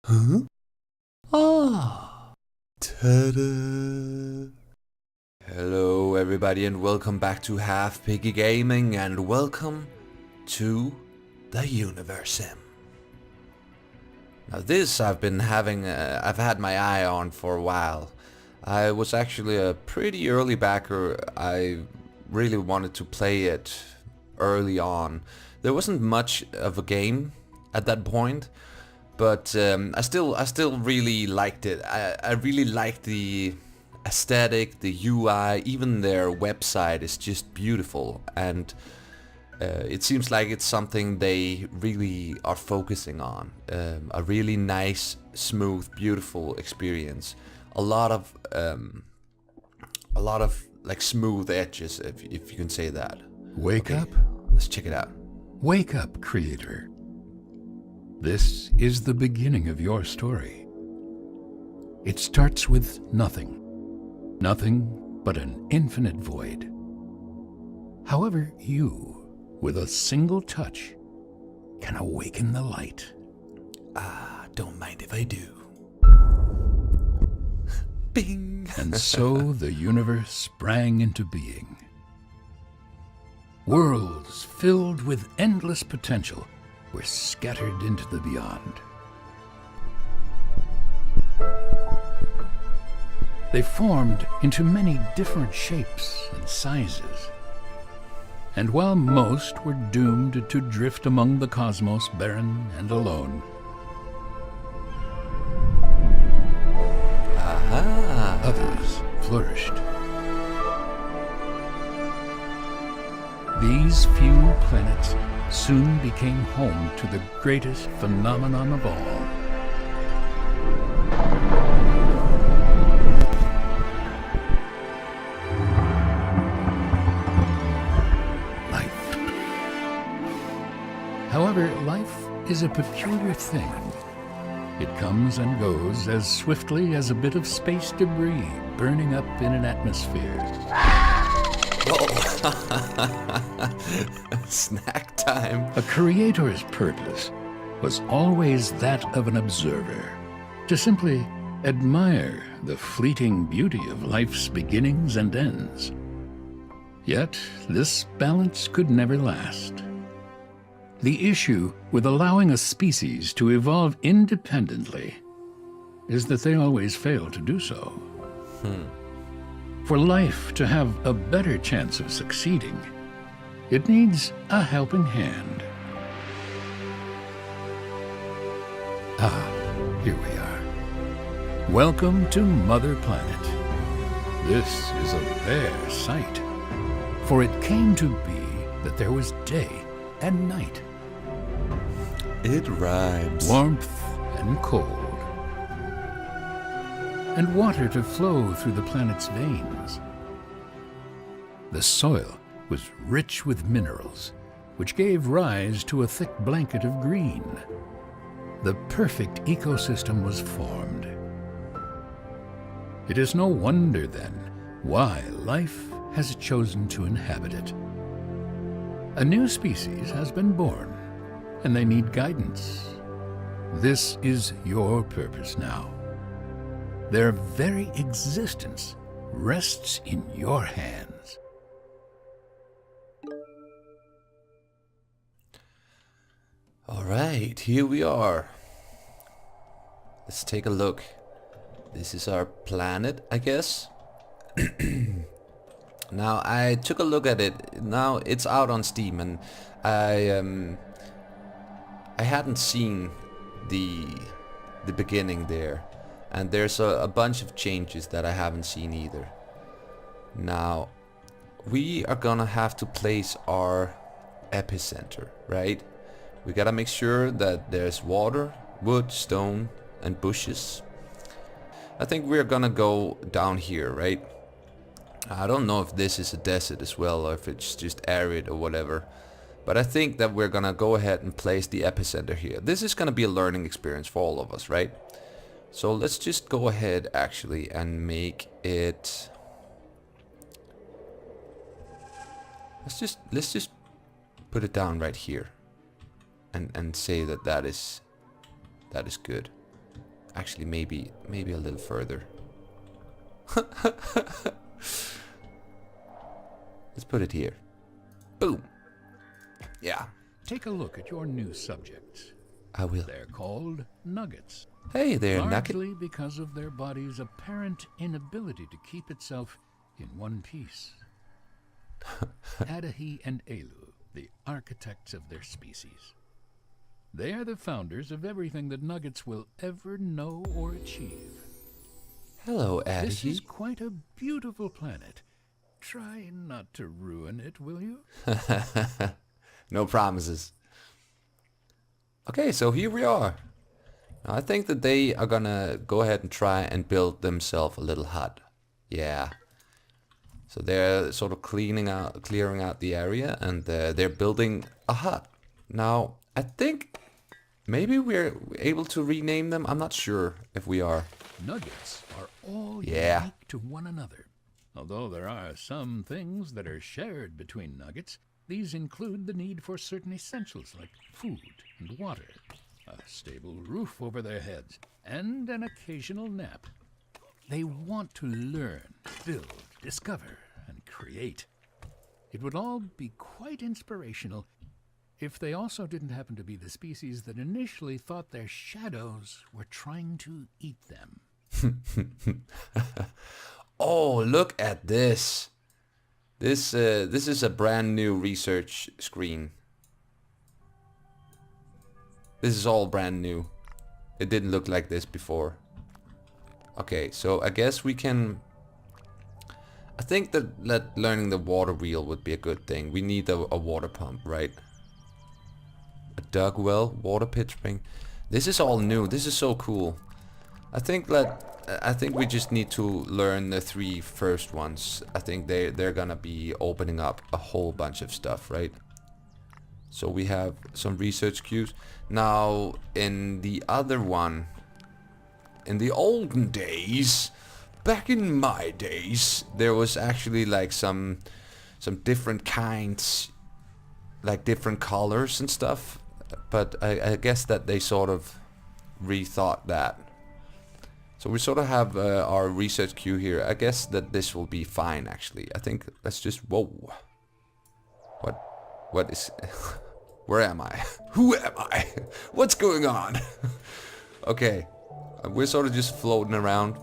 Huh? Ah. Ta-da. Hello everybody and welcome back to Halfpiggy Gaming and welcome to the Universim. Now this I've had my eye on for a while. I was actually a pretty early backer. I really wanted to play it early on. There wasn't much of a game at that point, but I still really liked it. I really liked the aesthetic, the UI, even their website is just beautiful, and it seems like it's something they really are focusing on. A really nice, smooth, beautiful experience. A lot of like smooth edges, if you can say that. Wake Okay, up. let's check it out. Wake up, creator. This is the beginning of your story. It starts with nothing. Nothing but an infinite void. However, you, with a single touch, can awaken the light. Don't mind if I do. Bing! And so the universe sprang into being. Worlds filled with endless potential were scattered into the beyond. They formed into many different shapes and sizes. And while most were doomed to drift among the cosmos barren and alone, others flourished. These few planets soon became home to the greatest phenomenon of all. Life. However, life is a peculiar thing. It comes and goes as swiftly as a bit of space debris burning up in an atmosphere. Whoa. Snack time. A creator's purpose was always that of an observer, to simply admire the fleeting beauty of life's beginnings and ends. Yet this balance could never last. The issue with allowing a species to evolve independently is that they always fail to do so. For life to have a better chance of succeeding, it needs a helping hand. Here we are. Welcome to Mother Planet. This is a rare sight, for it came to be that there was day and night. It rhymes. Warmth and cold, and water to flow through the planet's veins. The soil was rich with minerals, which gave rise to a thick blanket of green. The perfect ecosystem was formed. It is no wonder, then, why life has chosen to inhabit it. A new species has been born, and they need guidance. This is your purpose now. Their very existence rests in your hands. All right, here we are. Let's take a look. This is our planet, I guess. Now, I took a look at it. Now it's out on Steam, and I hadn't seen the beginning there, and there's a bunch of changes that I haven't seen either. Now, we are gonna have to place our epicenter, right? We gotta make sure that there's water, wood, stone, and bushes. I think we're gonna go down here, right? I don't know if this is a desert as well, or if it's just arid or whatever. But I think that we're gonna go ahead and place the epicenter here. This is gonna be a learning experience for all of us, right? So let's just go ahead actually and make it... Let's just put it down right here. And say that is good. Actually, maybe a little further. Let's put it here. Boom. Yeah. Take a look at your new subjects. I will. They're called nuggets. Hey there, Nugget. Largely because of their body's apparent inability to keep itself in one piece. Adahi and Elu, the architects of their species. They are the founders of everything that nuggets will ever know or achieve. Hello, This is Adahi. quite a beautiful planet. Try not to ruin it, will you? No promises. Okay, so here we are. Now, I think that they are gonna go ahead and try and build themselves a little hut. Yeah. So they're sort of clearing out the area, and they're building a hut. Now, I think maybe we're able to rename them. I'm not sure if we are. Nuggets are all Yeah. unique to one another. Although there are some things that are shared between nuggets, these include the need for certain essentials like food and water, a stable roof over their heads, and an occasional nap. They want to learn, build, discover, and create. It would all be quite inspirational if they also didn't happen to be the species that initially thought their shadows were trying to eat them. Oh, look at this. This is a brand new research screen. This is all brand new. It didn't look like this before. Okay, so I guess we can... I think that learning the water wheel would be a good thing. We need a water pump, right? A dug well, water pit spring. This is all new. This is so cool. I think we just need to learn the 3 first ones. I think they're gonna be opening up a whole bunch of stuff, right? So we have some research queues. Now, in the other one, in the olden days, back in my days, there was actually like some different kinds, like different colors and stuff. But I guess that they sort of rethought that. So we sort of have our research queue here. I guess that this will be fine, actually. I think let's just... Whoa. What is... Where am I? Who am I? What's going on? Okay. We're sort of just floating around.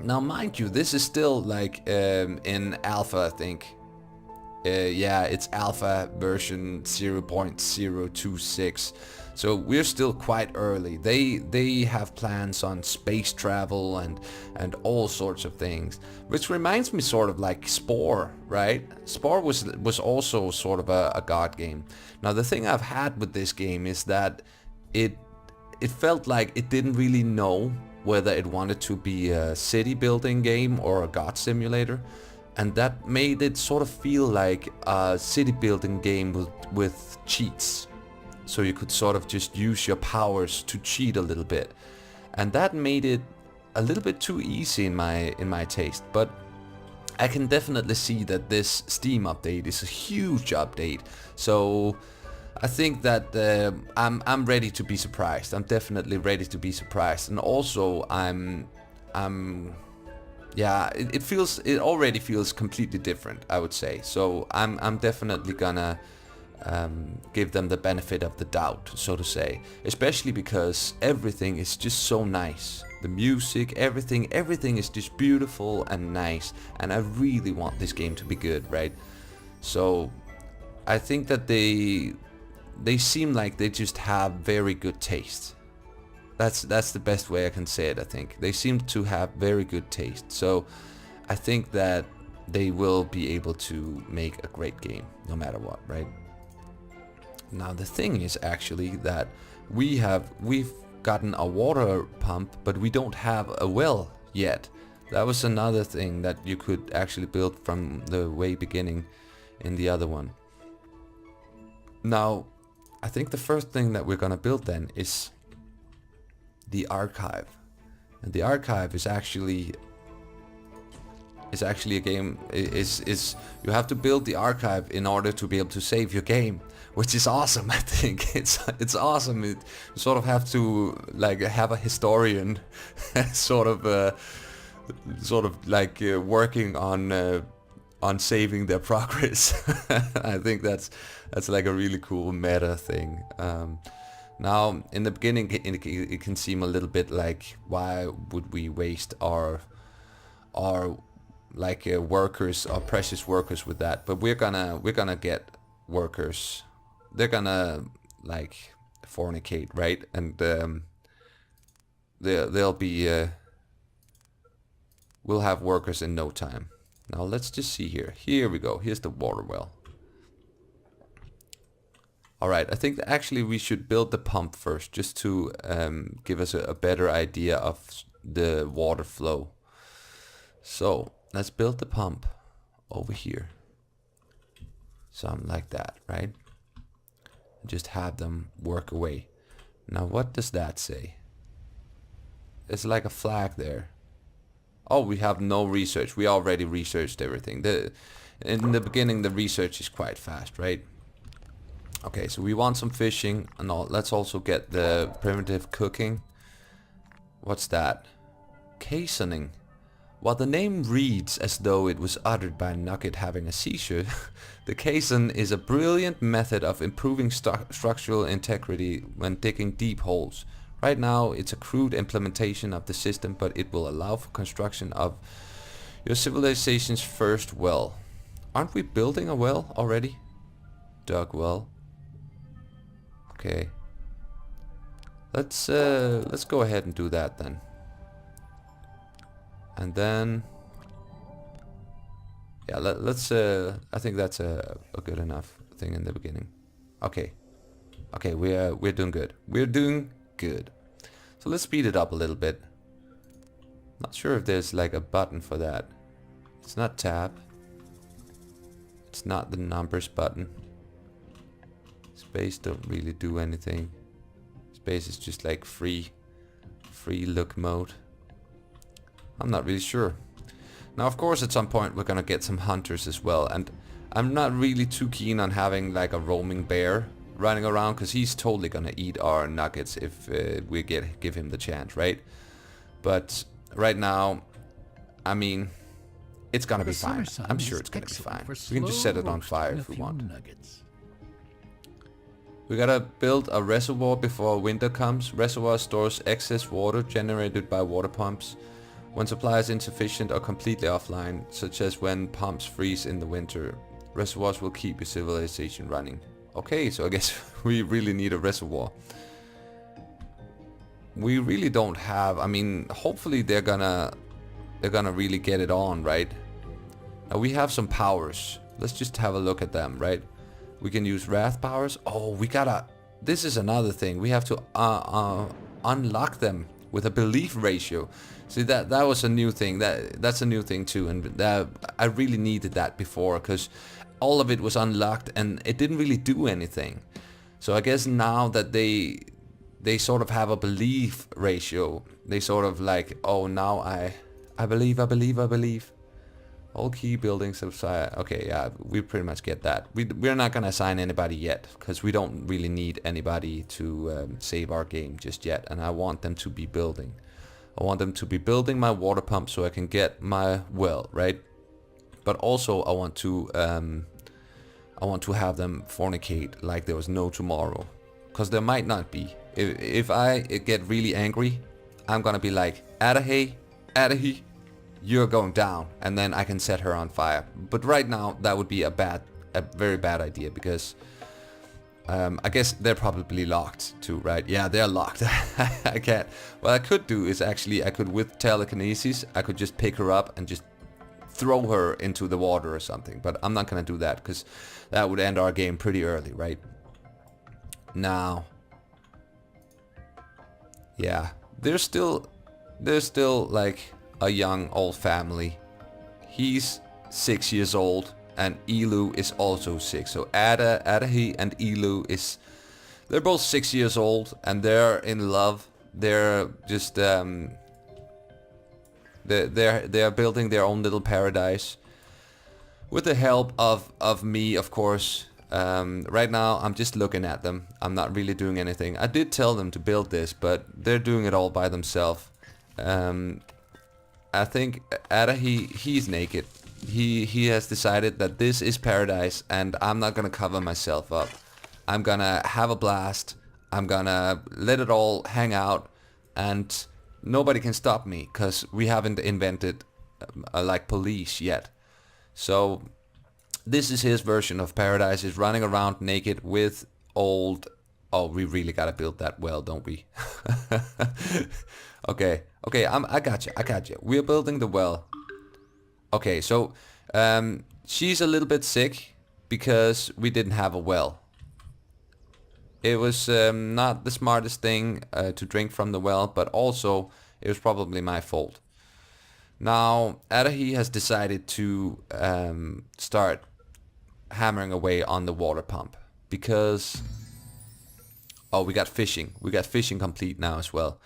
Now, mind you, this is still like in alpha, I think. Yeah, it's alpha version 0.026. So we're still quite early. They have plans on space travel and all sorts of things, which reminds me sort of like Spore, right? Spore was also sort of a god game. Now the thing I've had with this game is that it felt like it didn't really know whether it wanted to be a city building game or a god simulator, and that made it sort of feel like a city building game with cheats. So you could sort of just use your powers to cheat a little bit, and that made it a little bit too easy in my taste. But I can definitely see that this Steam update is a huge update. So I think that I'm ready to be surprised. I'm definitely ready to be surprised, and also yeah, it already feels completely different, I would say. So I'm definitely gonna give them the benefit of the doubt, so to say, especially because everything is just so nice. The music, everything is just beautiful and nice, and I really want this game to be good, right? So I think that they seem like they just have very good taste. That's the best way I can say it. I think they seem to have very good taste. So I think that they will be able to make a great game no matter what, right? Now the thing is actually that we've gotten a water pump, but we don't have a well yet. That was another thing that you could actually build from the way beginning in the other one. Now, I think the first thing that we're gonna build then is the archive. And the archive is actually is actually a game. Is you have to build the archive in order to be able to save your game, which is awesome. I think it's awesome. You sort of have to like have a historian, sort of like working on saving their progress. I think that's like a really cool meta thing. Now, in the beginning, it can seem a little bit like, why would we waste our like workers, our precious workers, with that? But we're gonna get workers. They're gonna like fornicate, right? And they'll be. We'll have workers in no time. Now let's just see here. Here we go. Here's the water well. Alright, I think that actually we should build the pump first, just to give us a better idea of the water flow. So let's build the pump over here. Something like that, right? Just have them work away. Now what does that say? It's like a flag there. Oh, we have no research. We already researched everything. In the beginning, the research is quite fast, right? Okay, so we want some fishing and all. Let's also get the primitive cooking. What's that? Casoning. While the name reads as though it was uttered by a nugget having a seizure, the cason is a brilliant method of improving structural integrity when digging deep holes. Right now, it's a crude implementation of the system, but it will allow for construction of your civilization's first well. Aren't we building a well already? Dug well. Okay. Let's go ahead and do that then. And then, yeah, let's. I think that's a good enough thing in the beginning. Okay. Okay, we're doing good. We're doing good. So let's speed it up a little bit. Not sure if there's like a button for that. It's not tab. It's not the numbers button. Space don't really do anything. Space is just like free look mode. I'm not really sure. Now of course at some point we're gonna get some hunters as well, and I'm not really too keen on having like a roaming bear running around, because he's totally gonna eat our nuggets if we give him the chance, right? But right now, I mean, it's gonna be fine. I'm sure it's gonna be fine. We can just set it on fire if we want. We gotta build a reservoir before winter comes. Reservoir stores excess water generated by water pumps when supply is insufficient or completely offline, such as when pumps freeze in the winter. Reservoirs will keep your civilization running. Okay, so I guess we really need a reservoir. We really don't have, I mean, hopefully they're gonna really get it on, right? Now we have some powers. Let's just have a look at them, right? We can use wrath powers. Oh, we gotta, this is another thing. We have to unlock them with a belief ratio. See, that was a new thing. That's a new thing too, and I really needed that before, because all of it was unlocked and it didn't really do anything. So I guess now that they sort of have a belief ratio, they sort of like, oh, now I believe. All key buildings of okay, yeah, we pretty much get that. We're not gonna assign anybody yet, because we don't really need anybody to save our game just yet, and I want them to be building. I want them to be building my water pump so I can get my well, right? But also I want to have them fornicate like there was no tomorrow, because there might not be. If I get really angry, I'm gonna be like, Adahe, you're going down, and then I can set her on fire. But right now that would be a very bad idea, because I guess they're probably locked too, right? Yeah, they're locked. I can't. What I could do is actually, I could, with telekinesis, I could just pick her up and just throw her into the water or something. But I'm not gonna do that, because that would end our game pretty early, right? Now, yeah, they're still like a young old family. He's 6 years old, and Elu is also 6. So Adahi and Elu they're both 6 years old, and they're in love. They're just they're They're building their own little paradise with the help of me, of course. Right now, I'm just looking at them. I'm not really doing anything. I did tell them to build this, but they're doing it all by themselves. I think Ada, he's naked. He has decided that this is paradise, and I'm not gonna cover myself up. I'm gonna have a blast. I'm gonna let it all hang out, and nobody can stop me, because we haven't invented like police yet. So this is his version of paradise. He's running around naked with old... Oh, we really gotta build that well, don't we? Okay, I got you. We're building the well. Okay, so she's a little bit sick because we didn't have a well. It was not the smartest thing to drink from the well, but also it was probably my fault. Now, Adahi has decided to start hammering away on the water pump because... Oh, we got fishing. We got fishing complete now as well.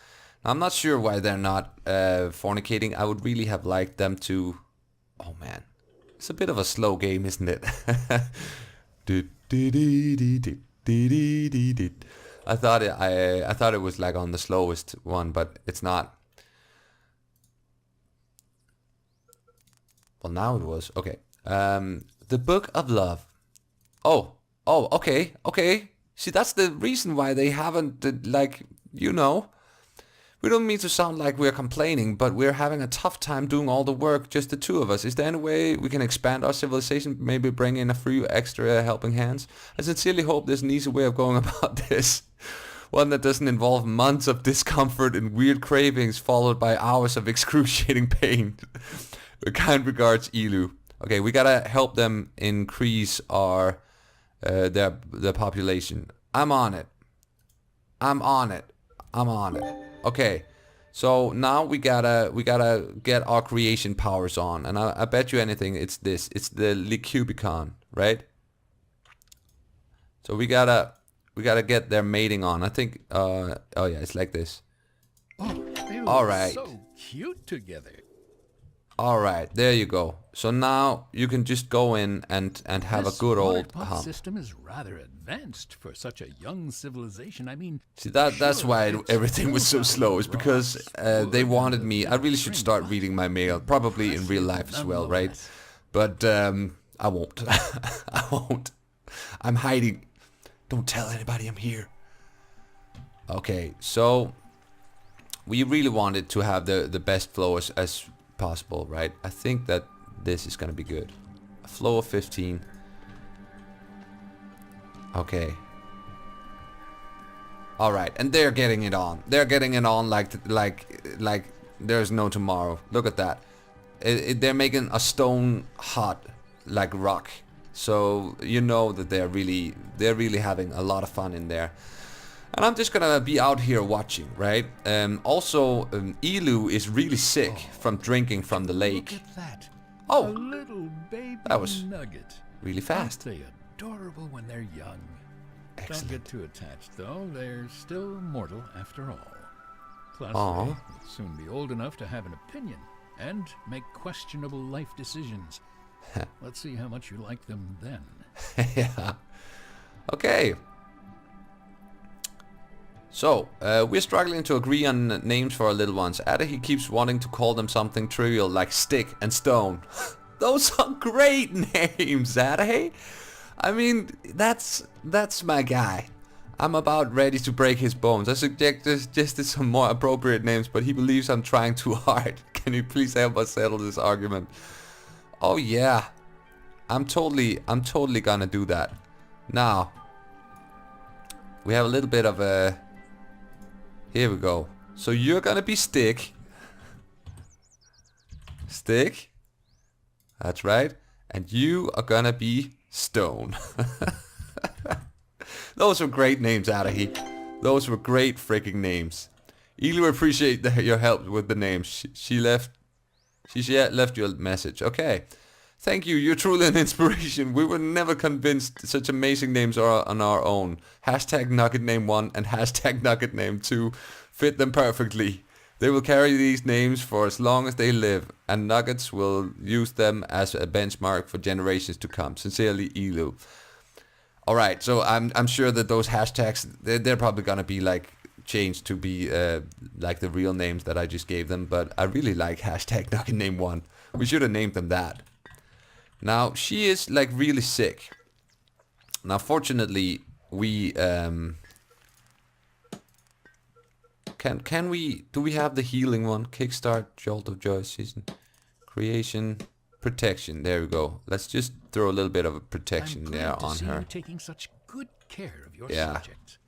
Now, I'm not sure why they're not fornicating. I would really have liked them to... Oh man, it's a bit of a slow game, isn't it? I thought it was like on the slowest one, but it's not. Well, now it was. Okay. The Book of Love. Oh, okay. See, that's the reason why they haven't, like, you know. We don't mean to sound like we're complaining, but we're having a tough time doing all the work, just the two of us. Is there any way we can expand our civilization, maybe bring in a few extra helping hands? I sincerely hope there's an easy way of going about this. One that doesn't involve months of discomfort and weird cravings followed by hours of excruciating pain. With kind regards, Ilu. Okay, we gotta help them increase our their population. I'm on it. Okay, so now we gotta get our creation powers on, and I bet you anything it's this. It's the Licubicon, right? So we gotta get their mating on. I think. Oh yeah, it's like this. Oh, they look all right. So cute together. All right, there you go. So now you can just go in and have This a good old water pump hump. system is rather advanced for such a young civilization. I mean, See, that's sure, why it's everything was so still slow. Is raw, because spoiled, they wanted and me. I really should start drink, reading my mail, probably in real life as well, right? But I won't. I won't. I'm hiding. Don't tell anybody I'm here. Okay, so we really wanted to have the best flow as possible, right? I think that this is gonna be good. A flow of 15. Okay. All right, and they're getting it on. They're getting it on like there's no tomorrow. Look at that. They're making a stone hot like rock. So you know that they're really having a lot of fun in there. And I'm just gonna be out here watching, right? Also, Ilu is really sick from drinking from the lake. Look at that. Oh, A little baby that was nugget. really fast. Aren't they adorable when they're young? Excellent. Don't get too attached, though. They're still mortal after all. Plus, Aw. they will soon be old enough to have an opinion and make questionable life decisions. Let's see how much you like them then. Yeah. Okay. So, we're struggling to agree on names for our little ones. Adahi keeps wanting to call them something trivial like Stick and Stone. Those are great names, Adahi. I mean, that's my guy. I'm about ready to break his bones. I suggested some more appropriate names, but he believes I'm trying too hard. Can you please help us settle this argument? Oh yeah. I'm totally gonna do that. Now, we have a little bit of a... Here we go. So you're gonna be Stick. Stick. That's right. And you are gonna be Stone. Those were great names, Adahi. Those were great freaking names. Ilu appreciate your help with the names. She left you a message. Okay. Thank you. You're truly an inspiration. We were never convinced such amazing names are on our own. Hashtag Nugget Name 1 and hashtag Nugget Name 2 fit them perfectly. They will carry these names for as long as they live, and Nuggets will use them as a benchmark for generations to come. Sincerely, Elu. All right, so I'm sure that those hashtags, they're probably gonna be like changed to be like the real names that I just gave them. But I really like hashtag Nugget Name 1. We should have named them that. Now she is like really sick. Now fortunately we can we do we have the healing one? Kickstart, Jolt of Joy season, creation, protection. There we go. Let's just throw a little bit of a protection there on her. You taking such good care of your Yeah. subjects.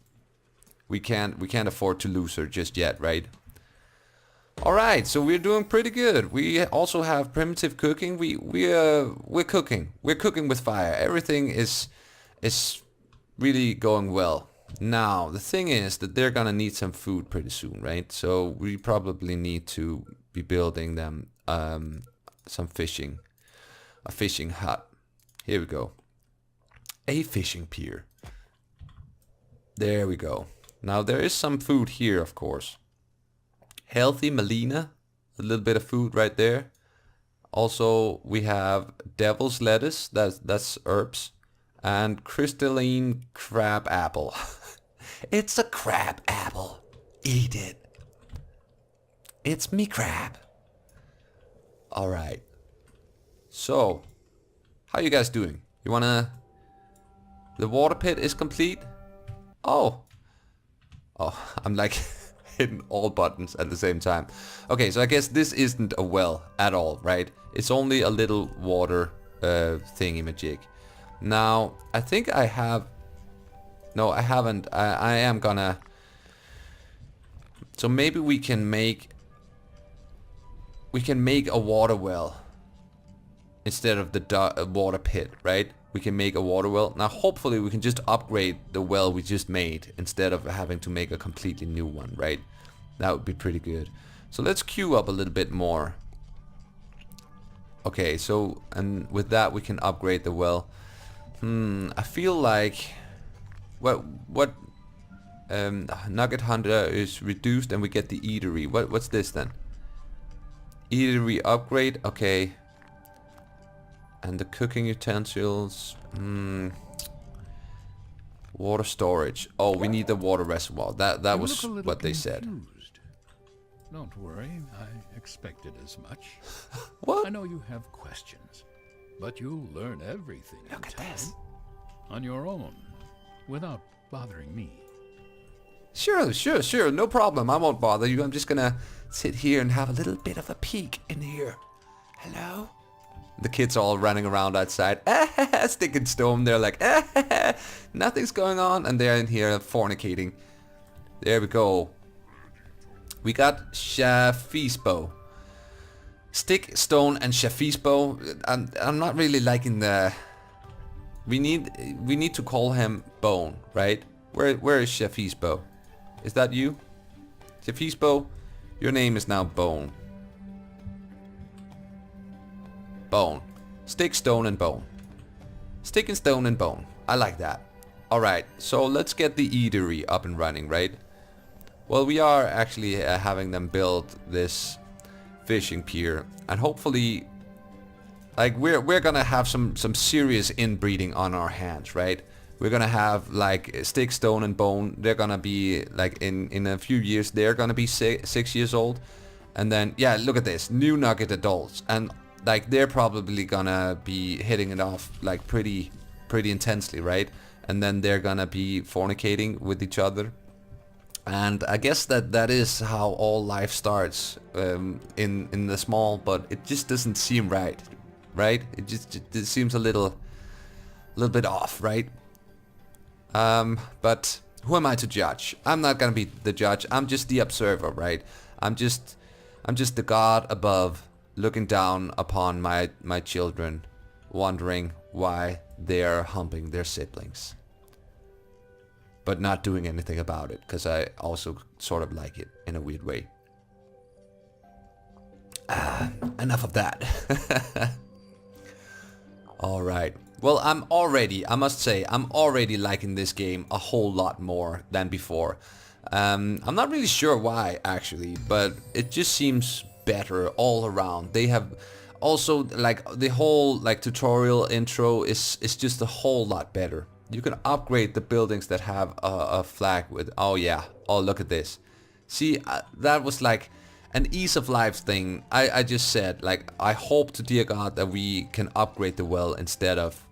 We can't afford to lose her just yet, right? All right, so we're doing pretty good. We also have primitive cooking. We're cooking. We're cooking with fire. Everything is really going well. Now the thing is that they're gonna need some food pretty soon, right? So we probably need to be building them some a fishing hut. Here we go. A fishing pier. There we go. Now there is some food here, of course. Healthy Melina, a little bit of food right there. Also we have devil's lettuce, that's herbs, and crystalline crab apple. It's a crab apple. Eat it. It's me crab. All right. So, how you guys doing? You wanna? The water pit is complete. Oh, I'm like hitting all buttons at the same time. Okay, so I guess this isn't a well at all, right? It's only a little water thingy-majig. Now, I think I have... No, I haven't. I am gonna... So maybe we can make... We can make a water well instead of the water pit, right? We can make a water well. Now hopefully we can just upgrade the well we just made instead of having to make a completely new one, right? That would be pretty good. So let's queue up a little bit more. Okay, so and with that we can upgrade the well. I feel like what Nugget Hunter is reduced and we get the eatery. What's this then? Eatery upgrade, okay. And the cooking utensils, water storage. Oh, we need the water reservoir. That was what they said. Confused. Don't worry, I expected as much. What? I know you have questions, but you'll learn everything in Look at time, this. on your own, without bothering me. Sure. No problem. I won't bother you. I'm just gonna sit here and have a little bit of a peek in here. Hello? The kids all running around outside, sticking stone. They're like, nothing's going on, and they're in here fornicating. There we go. We got Shafisbo. Stick, stone, and Shafisbo. I'm not really liking the... We need to call him Bone, right? Where is Shafisbo? Is that you? Shafisbo, your name is now Bone. Bone. Stick, stone, and bone. Stick and stone and bone. I like that. Alright, so let's get the eatery up and running, right? Well, we are actually having them build this fishing pier. And hopefully, like, we're gonna have some serious inbreeding on our hands, right? We're gonna have, like, stick, stone, and bone. They're gonna be, like, in a few years, they're gonna be 6 years old. And then, yeah, look at this. New Nugget adults. And... like, they're probably gonna be hitting it off like pretty intensely, right? And then they're gonna be fornicating with each other. And I guess that is how all life starts in the small, but it just doesn't seem right? It seems a little bit off, right? But who am I to judge? I'm not gonna be the judge. I'm just the observer, right? I'm just the god above, looking down upon my children, wondering why they're humping their siblings. But not doing anything about it, because I also sort of like it in a weird way. Enough of that. Alright. Well, I must say, I'm already liking this game a whole lot more than before. I'm not really sure why, actually, but it just seems better all around. They have also, like, the whole, like, tutorial intro is just a whole lot better. You can upgrade the buildings that have a flag with, oh yeah, oh look at this. See, that was like an ease of life thing. I just said, like, I hope to dear God that we can upgrade the well instead of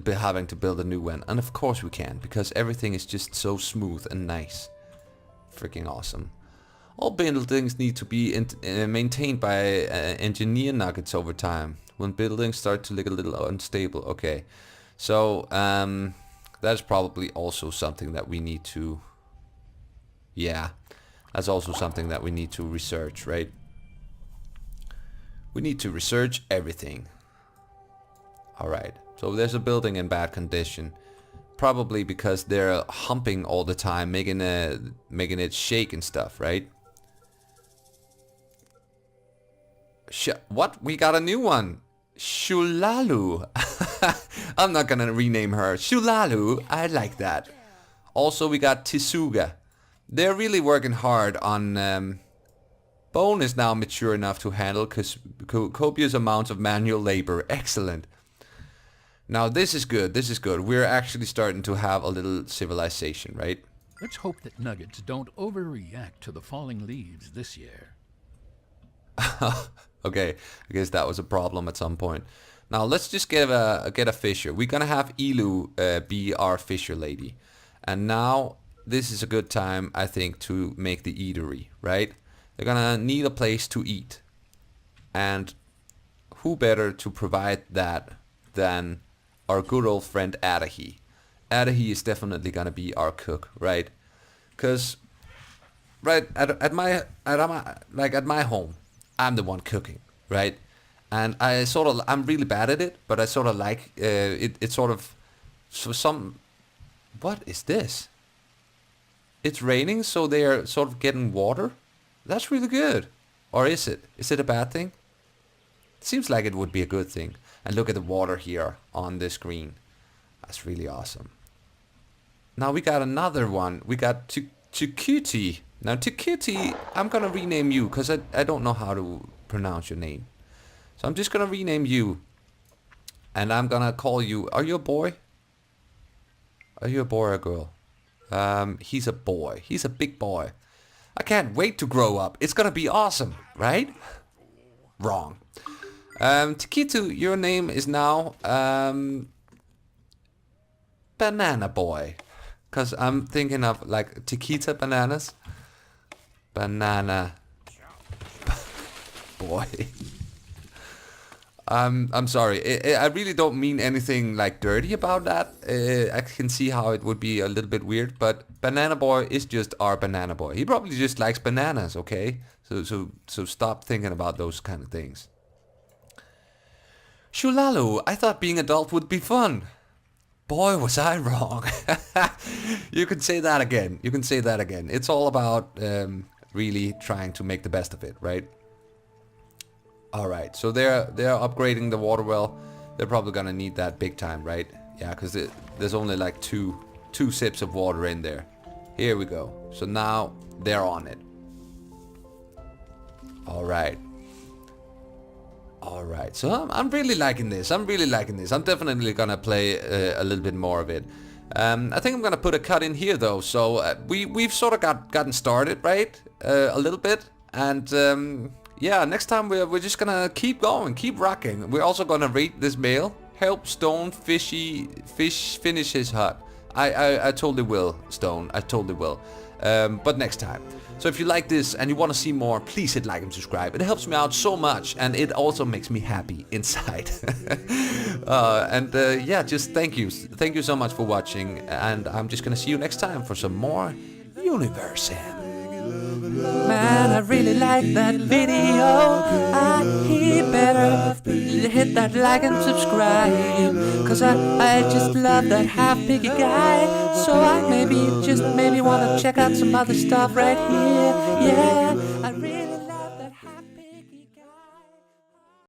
having to build a new one. And of course we can, because everything is just so smooth and nice. Freaking awesome. All buildings need to be maintained by engineer nuggets over time. When buildings start to look a little unstable. Okay, so that's probably also something that we need to... Yeah, that's also something that we need to research, right? We need to research everything. Alright, so there's a building in bad condition. Probably because they're humping all the time, making it shake and stuff, right? What? We got a new one! Shulalu! I'm not gonna rename her. Shulalu, I like that. Also, we got Tisuga. They're really working hard on... Bone is now mature enough to handle copious amounts of manual labor. Excellent. Now this is good, this is good. We're actually starting to have a little civilization, right? Let's hope that nuggets don't overreact to the falling leaves this year. Okay, I guess that was a problem at some point. Now let's just get a fisher. We're gonna have Ilu be our fisher lady. And now this is a good time, I think, to make the eatery, right? They're gonna need a place to eat. And who better to provide that than our good old friend Adahi. Adahi is definitely gonna be our cook, right? Cause right at my home, I'm the one cooking, right? And I'm really bad at it, but I sort of like it. It's sort of what is this? It's raining, so they are sort of getting water. That's really good, or is it? Is it a bad thing? It seems like it would be a good thing. And look at the water here on the screen. That's really awesome. Now we got another one. We got Tukuti. Now Tukuti, I'm gonna rename you because I don't know how to pronounce your name. So I'm just gonna rename you. And I'm gonna call you... Are you a boy? Are you a boy or a girl? He's a boy. He's a big boy. I can't wait to grow up. It's gonna be awesome, right? Wrong. Tikitu, your name is now Banana Boy. Because I'm thinking of like Tikita bananas. Banana Boy. I'm sorry. I really don't mean anything like dirty about that. I can see how it would be a little bit weird, but Banana Boy is just our Banana Boy. He probably just likes bananas, okay? So stop thinking about those kind of things. Shulalu, I thought being adult would be fun. Boy, was I wrong. You can say that again. You can say that again. It's all about really trying to make the best of it, right? Alright, so they're upgrading the water well. They're probably gonna need that big time, right? Yeah, because there's only like two sips of water in there. Here we go. So now they're on it. Alright. Alright, so I'm really liking this. I'm definitely gonna play a little bit more of it. I think I'm gonna put a cut in here though. So we've sort of gotten started, right? A little bit. And yeah, next time we're just gonna keep going, keep rocking. We're also gonna rate this mail. Help Stone fish finish his hut. I totally will, Stone. I totally will. But next time. So if you like this and you want to see more, please hit like and subscribe. It helps me out so much, and it also makes me happy inside. Yeah, just thank you. Thank you so much for watching, and I'm just gonna see you next time for some more Universim. Man, I really like that video. He better hit that like and subscribe, cause I just love that Halfpiggy guy. So I maybe wanna check out some other stuff right here. Yeah, I really